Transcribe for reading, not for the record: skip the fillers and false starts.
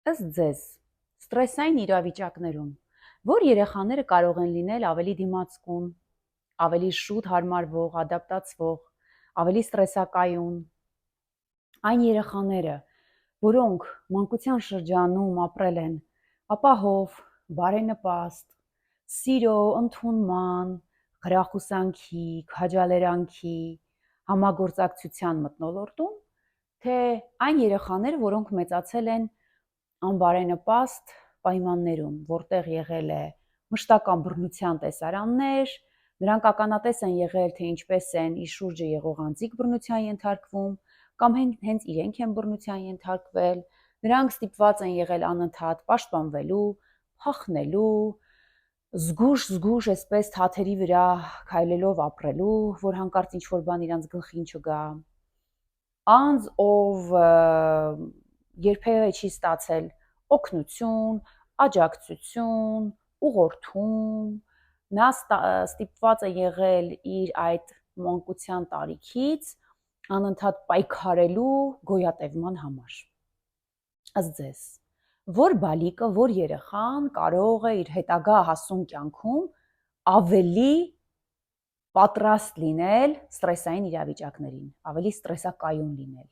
Ըստ ձեզ, ստրեսային իրավիճակներում որ երեխաները կարող են լինել ավելի դիմացկուն, ավելի շուտ հարմարվող, ադապտացվող, ավելի ստրեսակայուն, այն երեխաները, որոնք մանկության շրջանում ապրել են ապահով, բարենպաստ, սիրո, ընդունման, խրախուսանքի, քաջալերանքի, համագործակցության մթնոլորտում, թե այն երեխաները, որոնք մեծացել են անբարենպաստ պայմաններում, որտեղ եղել է մշտական բռնության տեսարաններ, նրանք ականատես են եղել, թե ինչպես են իր շուրջը եղող անձիկ բռնության ենթարկվում, կամ հենց իրենք են բռնության ենթարկվել, նրանք ստիպված են եղել անընդհատ պաշտպանվելու, փախնելու, զգուշ այսպես թաթերի վրա քայլելով ապրելու, որ հանկարծ ինչ-որ բան իրանց գլխին չգա։ Անձ, ով երբևէ չի ստացել օգնություն, աջակցություն, ուղղորդում, նա ստիպված է եղել իր այդ մանկության տարիքից անընդհատ պայքարելու գոյատևման համար։ Ըստ ձեզ, որ բալիկը, որ երեխան կարող է իր հետագա հասուն կյանքում ավելի պատրաստ լինել ստրեսային իրավիճակներին, ավելի ստրեսակայուն լինել։